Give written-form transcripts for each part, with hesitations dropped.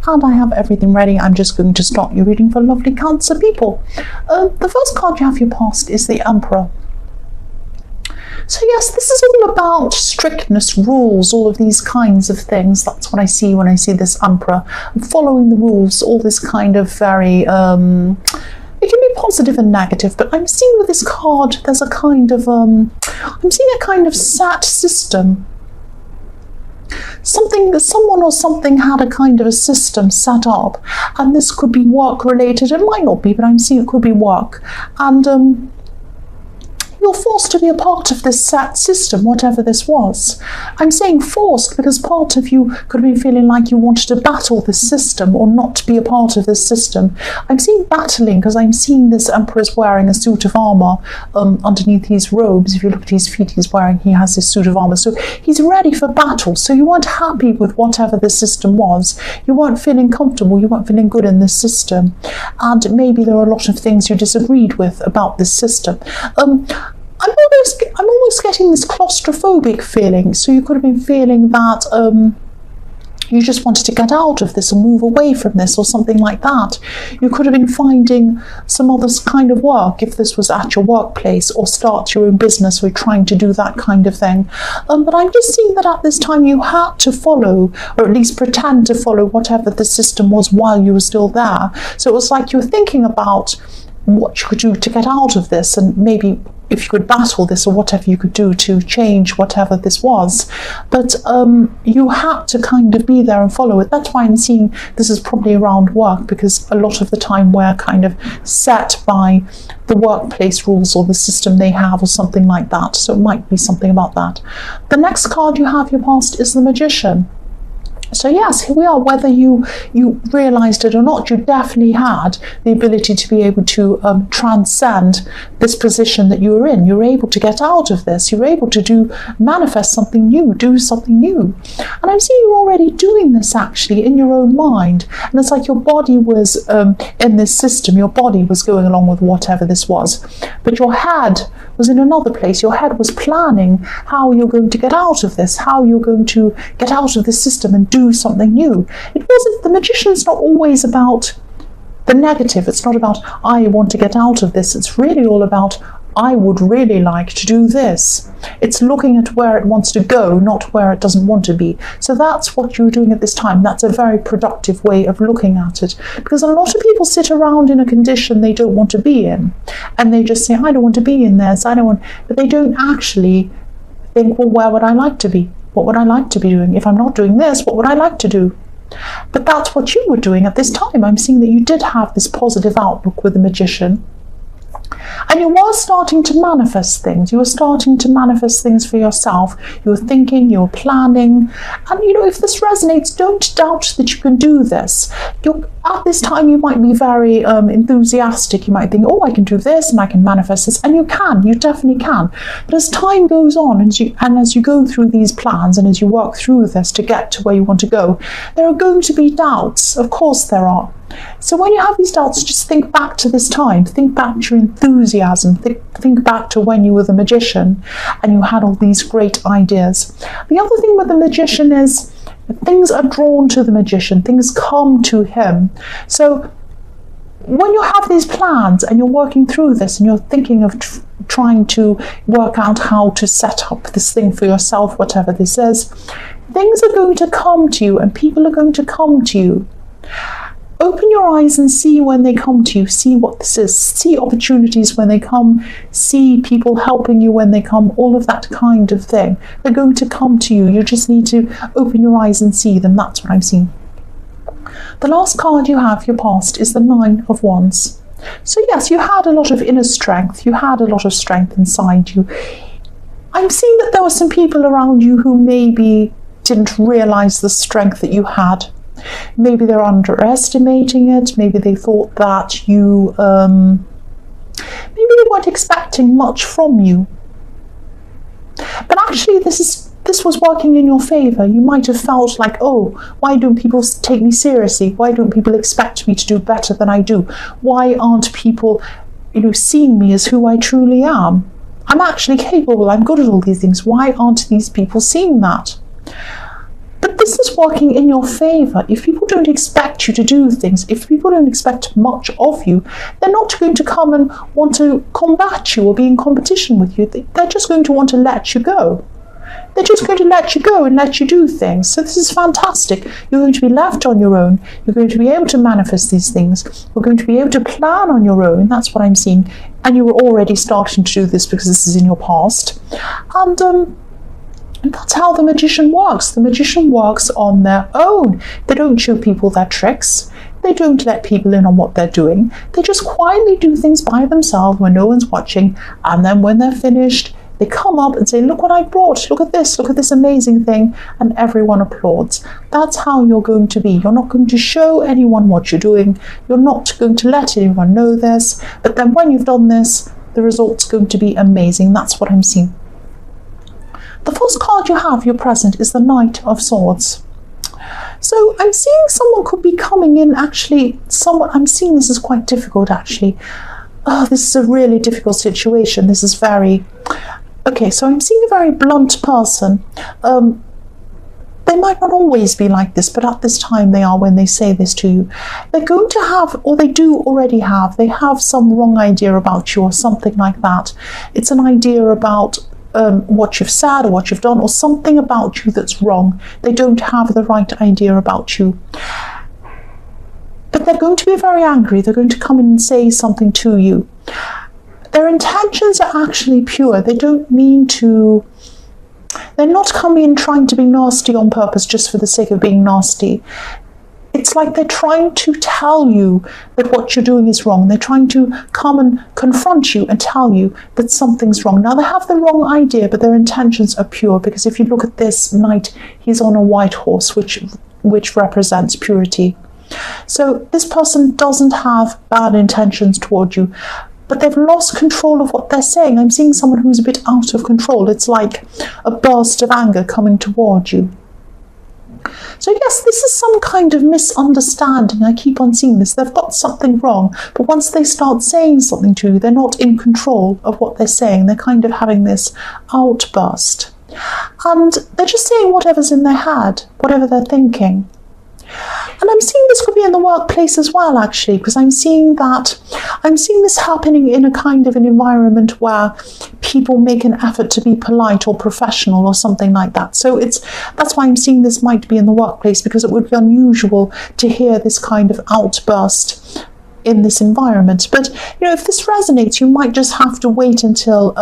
and I have everything ready. I'm just going to start your reading for lovely Cancer people. The first card you have your past is the Emperor. So yes, this is all about strictness, rules, all of these kinds of things. That's what I see when I see this Emperor. Following the rules, all this kind of very, it can be positive and negative, but I'm seeing with this card, there's a kind of, I'm seeing a kind of set system. Someone or something had a kind of a system set up, and this could be work related. It might not be, but I'm seeing it could be work. And, you're forced to be a part of this set system, whatever this was. I'm saying forced because part of you could have been feeling like you wanted to battle this system or not to be a part of this system. I'm seeing battling because I'm seeing this Emperor's wearing a suit of armor underneath his robes. If you look at his feet, he has this suit of armor. So he's ready for battle. So you weren't happy with whatever the system was. You weren't feeling comfortable. You weren't feeling good in this system. And maybe there are a lot of things you disagreed with about this system. I'm almost getting this claustrophobic feeling. So you could have been feeling that you just wanted to get out of this and move away from this or something like that. You could have been finding some other kind of work if this was at your workplace, or start your own business or trying to do that kind of thing. But I'm just seeing that at this time you had to follow, or at least pretend to follow, whatever the system was while you were still there. So it was like you were thinking about what you could do to get out of this, and maybe if you could battle this or whatever you could do to change whatever this was. But you had to kind of be there and follow it. That's why I'm seeing this is probably around work, because a lot of the time we're kind of set by the workplace rules or the system they have or something like that. So it might be something about that. The next card you have your past is the Magician. So yes, here we are. Whether you realised it or not, you definitely had the ability to be able to transcend this position that you were in. You were able to get out of this. You were able to manifest something new, do something new. And I'm seeing you already doing this actually in your own mind. And it's like your body was in this system. Your body was going along with whatever this was. But your head was in another place. Your head was planning how you're going to get out of this, how you're going to get out of this system and do something new. It wasn't, the Magician's not always about the negative. It's not about, I want to get out of this. It's really all about, I would really like to do this. It's looking at where it wants to go, not where it doesn't want to be. So that's what you're doing at this time. That's a very productive way of looking at it, because a lot of people sit around in a condition they don't want to be in, and they just say, I don't want to be in this, I don't want, but they don't actually think, well, where would I like to be? What would I like to be doing? If I'm not doing this, what would I like to do? But that's what you were doing at this time. I'm seeing that you did have this positive outlook with the Magician. And you were starting to manifest things. You were starting to manifest things for yourself. You were thinking, you were planning. And, if this resonates, don't doubt that you can do this. At this time, you might be very enthusiastic. You might think, oh, I can do this and I can manifest this. And you can. You definitely can. But as time goes on, and as you go through these plans and as you work through this to get to where you want to go, there are going to be doubts. Of course there are. So when you have these doubts, just think back to this time. Think back to your enthusiasm. Think back to when you were the Magician and you had all these great ideas. The other thing with the Magician is things are drawn to the Magician. Things come to him. So when you have these plans and you're working through this and you're thinking of trying to work out how to set up this thing for yourself, whatever this is, things are going to come to you and people are going to come to you. Open your eyes and see when they come to you. See what this is. See opportunities when they come. See people helping you when they come. All of that kind of thing. They're going to come to you. You just need to open your eyes and see them. That's what I'm seeing. The last card you have, your past, is the Nine of Wands. So yes, you had a lot of inner strength. You had a lot of strength inside you. I'm seeing that there were some people around you who maybe didn't realise the strength that you had. Maybe they're underestimating it. Maybe they thought that you, maybe they weren't expecting much from you. But actually, this was working in your favour. You might have felt like, oh, why don't people take me seriously? Why don't people expect me to do better than I do? Why aren't people, seeing me as who I truly am? I'm actually capable. I'm good at all these things. Why aren't these people seeing that? But this is working in your favor. If people don't expect you to do things, if people don't expect much of you, they're not going to come and want to combat you or be in competition with you. They're just going to want to let you go. They're just going to let you go and let you do things. So this is fantastic. You're going to be left on your own. You're going to be able to manifest these things. You're going to be able to plan on your own. That's what I'm seeing. And you were already starting to do this because this is in your past. And that's how the magician works. The magician works on their own. They don't show people their tricks. They don't let people in on what they're doing. They just quietly do things by themselves when no one's watching. And then when they're finished, they come up and say, look what I brought, look at this amazing thing, and everyone applauds. That's how you're going to be. You're not going to show anyone what you're doing. You're not going to let anyone know this. But then when you've done this, the result's going to be amazing. That's what I'm seeing. The first card you have, your present, is the Knight of Swords. So I'm seeing someone could be coming in, actually, I'm seeing this is quite difficult, actually. Oh, this is a really difficult situation. This is very... Okay, so I'm seeing a very blunt person. They might not always be like this, but at this time they are when they say this to you. They're going to have, or they do already have, they have some wrong idea about you or something like that. It's an idea about what you've said or what you've done or something about you that's wrong. They don't have the right idea about you. But they're going to be very angry. They're going to come in and say something to you. Their intentions are actually pure. They don't mean to... They're not coming in trying to be nasty on purpose just for the sake of being nasty. It's like they're trying to tell you that what you're doing is wrong. They're trying to come and confront you and tell you that something's wrong. Now, they have the wrong idea, but their intentions are pure, because if you look at this knight, he's on a white horse, which represents purity. So this person doesn't have bad intentions toward you, but they've lost control of what they're saying. I'm seeing someone who's a bit out of control. It's like a burst of anger coming toward you. So yes, this is some kind of misunderstanding. I keep on seeing this. They've got something wrong, but once they start saying something to you, they're not in control of what they're saying. They're kind of having this outburst. And they're just saying whatever's in their head, whatever they're thinking. And I'm seeing this could be in the workplace as well, actually, because I'm seeing this happening in a kind of an environment where people make an effort to be polite or professional or something like that. So that's why I'm seeing this might be in the workplace, because it would be unusual to hear this kind of outburst in this environment. But if this resonates, you might just have to wait until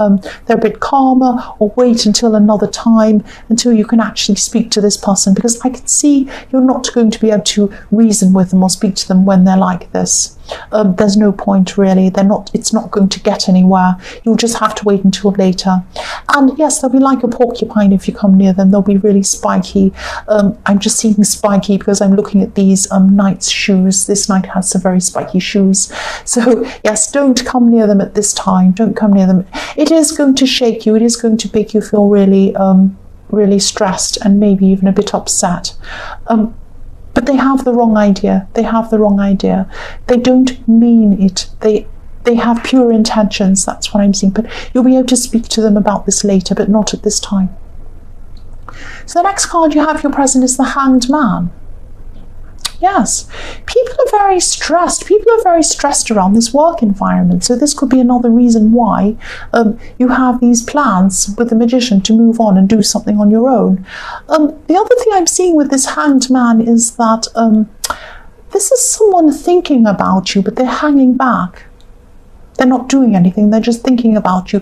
they're a bit calmer, or wait until another time, until you can actually speak to this person, because I can see you're not going to be able to reason with them or speak to them when they're like this. There's no point, really. It's not going to get anywhere. You'll just have to wait until later. And yes, they'll be like a porcupine if you come near them. They'll be really spiky. I'm just seeing spiky because I'm looking at these knight's shoes. This knight has some very spiky shoes. So yes, don't come near them at this time. Don't come near them. It is going to shake you. It is going to make you feel really, really stressed and maybe even a bit upset. But they have the wrong idea. They have the wrong idea. They don't mean it. They have pure intentions. That's what I'm seeing. But you'll be able to speak to them about this later, but not at this time. So the next card you have your present is the Hanged Man. Yes, people are very stressed. People are very stressed around this work environment. So this could be another reason why you have these plans with the magician to move on and do something on your own. The other thing I'm seeing with this Hanged Man is that this is someone thinking about you, but they're hanging back. They're not doing anything. They're just thinking about you.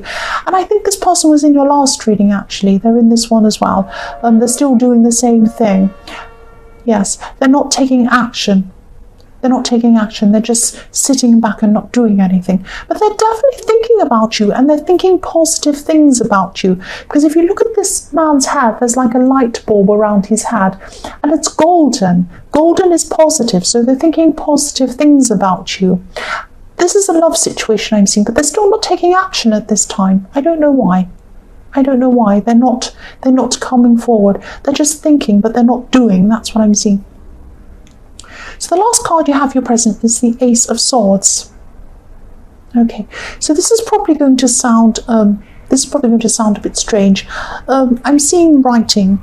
And I think this person was in your last reading, actually. They're in this one as well. They're still doing the same thing. Yes, they're not taking action. They're not taking action. They're just sitting back and not doing anything. But they're definitely thinking about you, and they're thinking positive things about you. Because if you look at this man's head, there's like a light bulb around his head, and it's golden. Golden is positive, so they're thinking positive things about you. This is a love situation I'm seeing, but they're still not taking action at this time. I don't know why. I don't know why. They're not coming forward. They're just thinking, but they're not doing. That's what I'm seeing. So the last card you have your present is the Ace of Swords. Okay, so this is probably going to sound a bit strange. I'm seeing writing.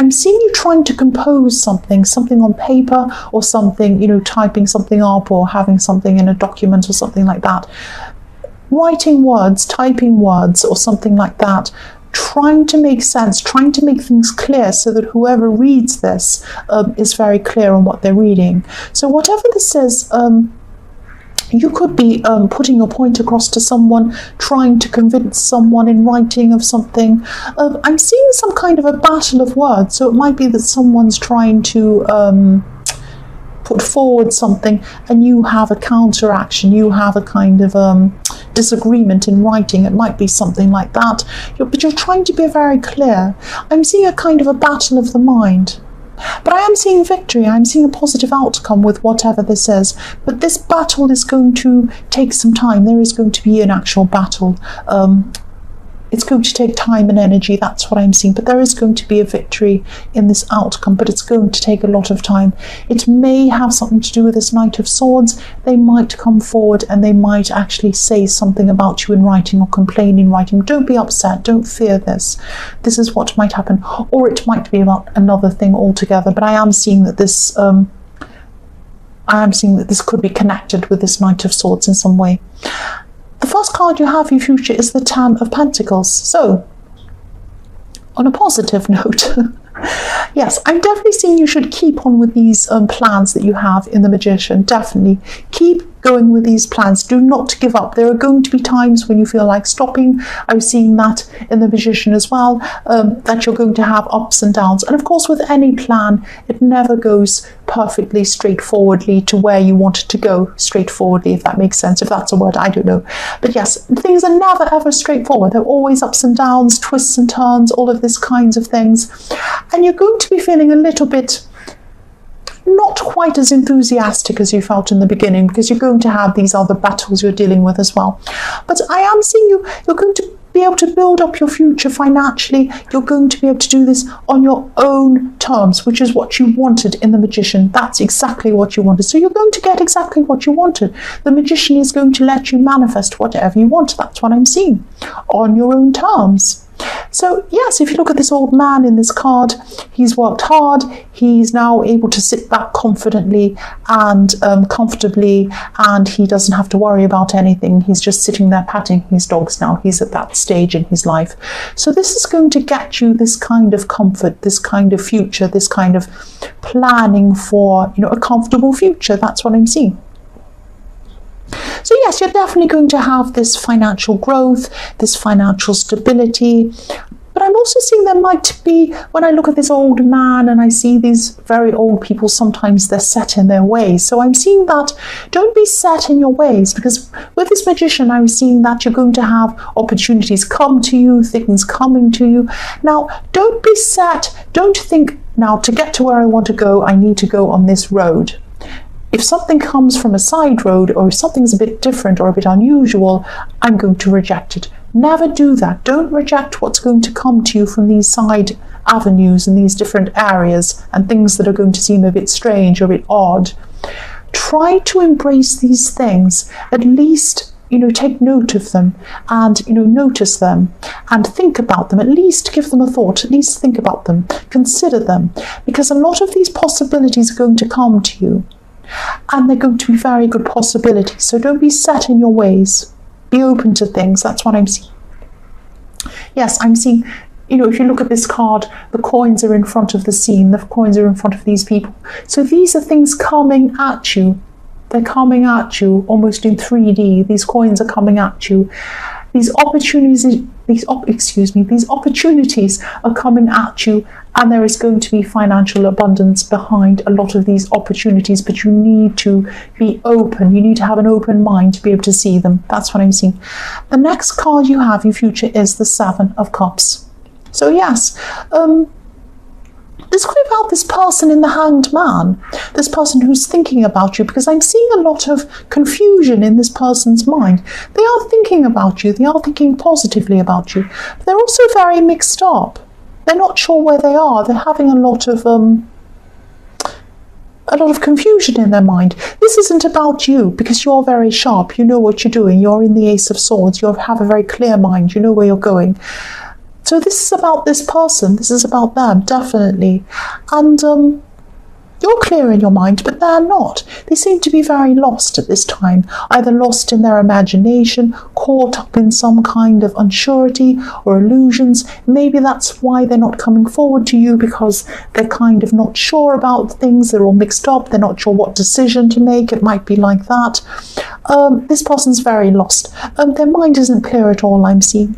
I'm seeing you trying to compose something on paper, or something, you know, typing something up, or having something in a document or something like that. Writing words, typing words, or something like that. Trying to make sense, trying to make things clear so that whoever reads this is very clear on what they're reading. So whatever this is, you could be putting your point across to someone, trying to convince someone in writing of something. I'm seeing some kind of a battle of words, so it might be that someone's trying to put forward something, and you have a counteraction, you have a kind of disagreement in writing. It might be something like that, but you're trying to be very clear. I'm seeing a kind of a battle of the mind, but I am seeing victory. I'm seeing a positive outcome with whatever this is, but this battle is going to take some time. There is going to be an actual battle. It's going to take time and energy, that's what I'm seeing, but there is going to be a victory in this outcome, but it's going to take a lot of time. It may have something to do with this Knight of Swords. They might come forward and they might actually say something about you in writing, or complain in writing. Don't be upset, don't fear this. This is what might happen, or it might be about another thing altogether, but I am seeing that this could be connected with this Knight of Swords in some way. The first card you have in your future is the Ten of Pentacles. So, on a positive note, yes, I'm definitely seeing you should keep on with these plans that you have in the Magician. Definitely keep going with these plans. Do not give up. There are going to be times when you feel like stopping. I'm seeing that in the Magician as well, that you're going to have ups and downs. And of course, with any plan, it never goes perfectly straightforwardly to where you want it to go straightforwardly, if that makes sense. If that's a word, I don't know. But yes, things are never ever straightforward. They're always ups and downs, twists and turns, all of these kinds of things. And you're going to be feeling a little bit not quite as enthusiastic as you felt in the beginning, because you're going to have these other battles you're dealing with as well. But I am seeing you're going to be able to build up your future financially. You're going to be able to do this on your own terms, which is what you wanted in the Magician. That's exactly what you wanted. So you're going to get exactly what you wanted. The Magician is going to let you manifest whatever you want. That's what I'm seeing, on your own terms. So yes, if you look at this old man in this card, he's worked hard. He's now able to sit back confidently and comfortably, and he doesn't have to worry about anything. He's just sitting there patting his dogs now. He's at that stage in his life. So this is going to get you this kind of comfort, this kind of future, this kind of planning for, you know, a comfortable future. That's what I'm seeing. So yes, you're definitely going to have this financial growth, this financial stability. But I'm also seeing there might be, when I look at this old man and I see these very old people, sometimes they're set in their ways. So I'm seeing that don't be set in your ways, because with this Magician, I'm seeing that you're going to have opportunities come to you, things coming to you. Now, don't be set. Don't think, now to get to where I want to go, I need to go on this road. If something comes from a side road, or if something's a bit different or a bit unusual, I'm going to reject it. Never do that. Don't reject what's going to come to you from these side avenues and these different areas and things that are going to seem a bit strange or a bit odd. Try to embrace these things. At least, you know, take note of them and, you know, notice them and think about them. At least give them a thought. At least think about them. Consider them. Because a lot of these possibilities are going to come to you. And they're going to be very good possibilities. So don't be set in your ways. Be open to things. That's what I'm seeing. Yes, I'm seeing, you know, if you look at this card, the coins are in front of the scene. The coins are in front of these people. So these are things coming at you. They're coming at you almost in 3D. These coins are coming at you. These opportunities are coming at you, and there is going to be financial abundance behind a lot of these opportunities, but you need to be open. You need to have an open mind to be able to see them. That's what I'm seeing. The next card you have in your future is the Seven of Cups. So yes, this could be about this person in the Hanged Man, this person who's thinking about you, because I'm seeing a lot of confusion in this person's mind. They are thinking about you, they are thinking positively about you, but they're also very mixed up. They're not sure where they are. They're having a lot of confusion in their mind. This isn't about you, because you're very sharp. You know what you're doing. You're in the Ace of Swords. You have a very clear mind. You know where you're going. So this is about this person, this is about them, definitely. And you're clear in your mind, but they're not. They seem to be very lost at this time, either lost in their imagination, caught up in some kind of unsurety or illusions. Maybe that's why they're not coming forward to you, because they're kind of not sure about things. They're all mixed up. They're not sure what decision to make. It might be like that. This person's very lost. Their mind isn't clear at all, I'm seeing.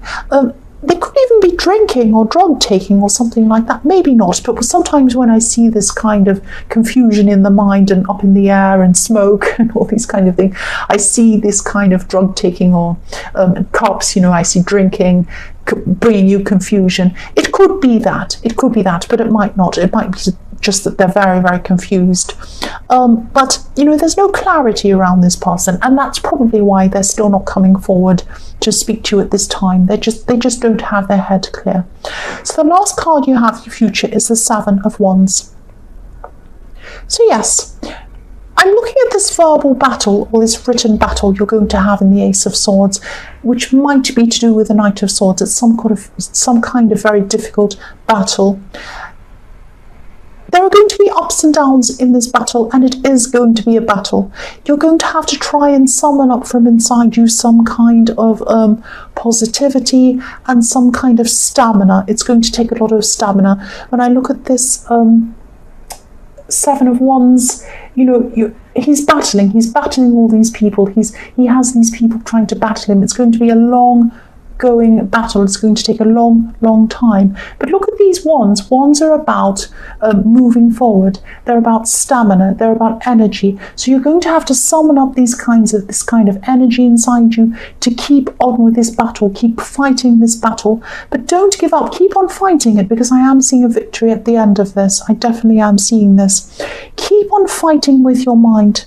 They could even be drinking or drug taking or something like that. Maybe not, but sometimes when I see this kind of confusion in the mind and up in the air and smoke and all these kind of things, I see this kind of drug taking or cups, I see drinking, bringing you confusion. It could be that, but it might not. It might be just that they're very, very confused. But there's no clarity around this person, and that's probably why they're still not coming forward to speak to you at this time. They just don't have their head clear. So the last card you have for your future is the Seven of Wands. So yes, I'm looking at this verbal battle, or this written battle you're going to have in the Ace of Swords, which might be to do with the Knight of Swords. It's some kind of very difficult battle. There are going to be ups and downs in this battle, and it is going to be a battle. You're going to have to try and summon up from inside you some kind of positivity and some kind of stamina. It's going to take a lot of stamina. When I look at this Seven of Wands, he's battling all these people. He has these people trying to battle him. It's going to be a long-going battle. It's going to take a long time. But look at these wands. Wands are about moving forward. They're about stamina. They're about energy. So you're going to have to summon up this kind of energy inside you to keep on with this battle, keep fighting this battle. But don't give up. Keep on fighting it, because I am seeing a victory at the end of this. I definitely am seeing this. Keep on fighting with your mind.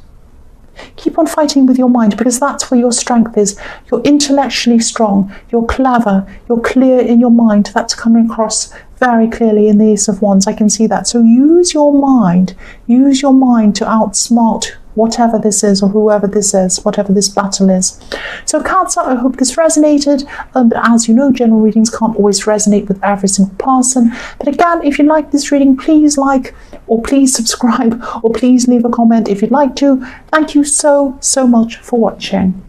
Keep on fighting with your mind, because that's where your strength is. You're intellectually strong, you're clever, you're clear in your mind. That's coming across very clearly in the Ace of Wands. I can see that. So use your mind to outsmart whatever this is, or whoever this is, whatever this battle is. So Cancer, I hope this resonated. But as you know, general readings can't always resonate with every single person. But again, if you like this reading, please like, or please subscribe, or please leave a comment if you'd like to. Thank you so much for watching.